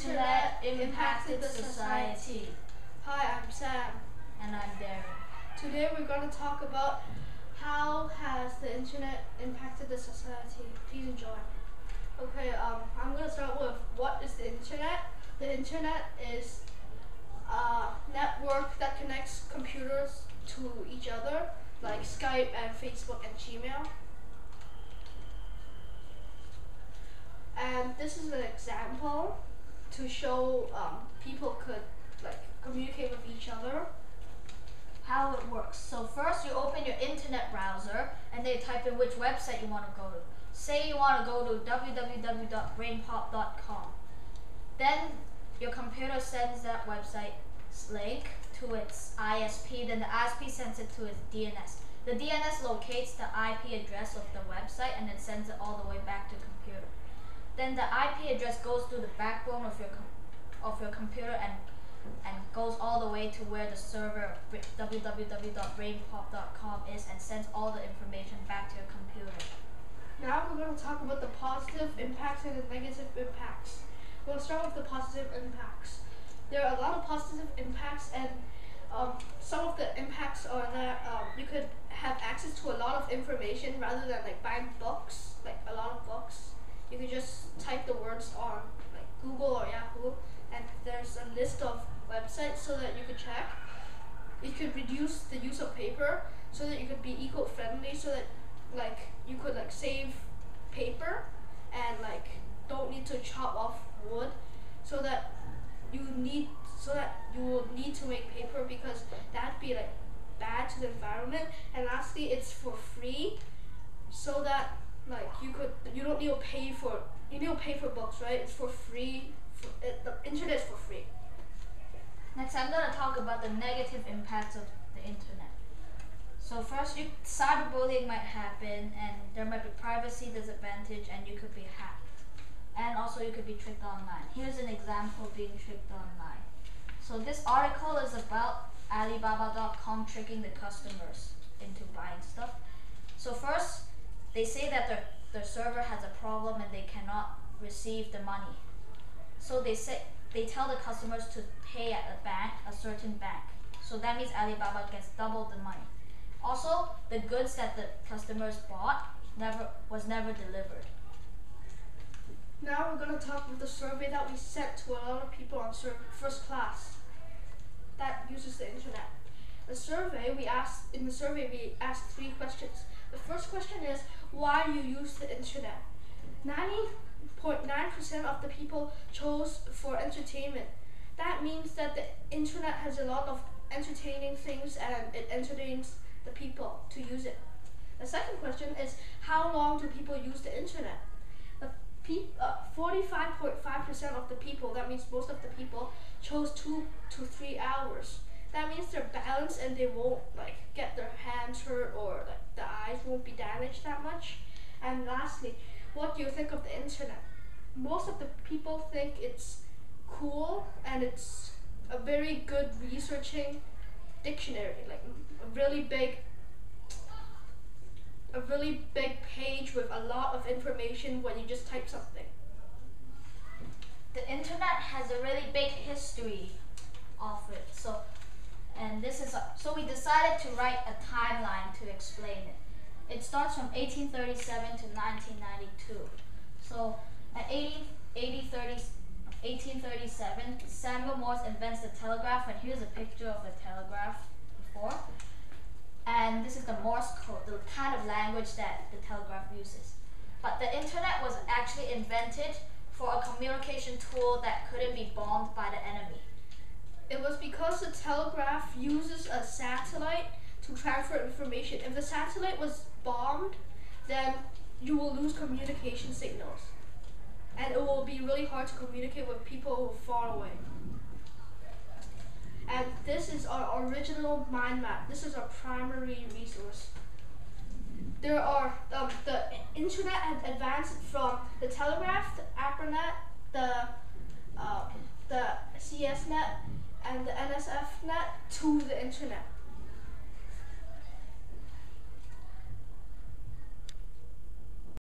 internet impacted society. Hi, I'm Sam. And I'm Darren. Today we're going to talk about how has the internet impacted the society. Please enjoy. Okay, I'm going to start with what is the internet. The internet is a network that connects computers to each other, like Skype and Facebook and Gmail. And this is an example to show people could communicate with each other. How it works. So first you open your internet browser and they type in which website you want to go to. Say you want to go to www.brainpop.com. Then your computer sends that website link to its ISP, then the ISP sends it to its DNS. The DNS locates the IP address of the website and then sends it all the way back to the computer. Then the IP address goes through the backbone of your computer and goes all the way to where the server www.brainpop.com is and sends all the information back to your computer. Now we're going to talk about the positive impacts and the negative impacts. We'll start with the positive impacts. There are a lot of positive impacts, and some of the impacts are that you could have access to a lot of information rather than buying books, a lot of books. You could just type the words on Google or Yahoo, and there's a list of websites so that you could check. It could reduce the use of paper so that you could be eco-friendly, so that you could save paper and don't need to chop off wood, so that you will need to make paper because that'd be bad to the environment. And lastly, it's for free, so that you don't need to pay for books, right? It's for free. The internet is for free. Next, I'm going to talk about the negative impacts of the internet. So first, cyberbullying might happen, and there might be privacy disadvantage, and you could be hacked. And also, you could be tricked online. Here's an example of being tricked online. So this article is about Alibaba.com tricking the customers into buying stuff. So first, they say that their server has a problem and they cannot receive the money. So they tell the customers to pay at a certain bank. So that means Alibaba gets double the money. Also, the goods that the customers bought was never delivered. Now we're going to talk about the survey that we sent to a lot of people on first class that uses the internet. In the survey we asked 3 questions. The first question is, why do you use the internet? 90.9% of the people chose for entertainment. That means that the internet has a lot of entertaining things and it entertains the people to use it. The second question is, how long do people use the internet? 45.5% of the people, that means most of the people, chose 2 to 3 hours. That means they're balanced and they won't get their hands hurt or the eyes won't be damaged that much. And lastly, what do you think of the internet? Most of the people think it's cool and it's a very good researching dictionary, a really big page with a lot of information when you just type something. The internet has a really big history of it. So we decided to write a timeline to explain it. It starts from 1837 to 1992. So at 1837, Samuel Morse invents the telegraph, and here's a picture of a telegraph before. And this is the Morse code, the kind of language that the telegraph uses. But the internet was actually invented for a communication tool that couldn't be bombed by the enemy. It was because the telegraph uses a satellite to transfer information. If the satellite was bombed, then you will lose communication signals. And it will be really hard to communicate with people far away. And this is our original mind map. This is our primary resource. The internet has advanced from the telegraph, the ARPANET, the CSNet, and the NSFnet to the internet.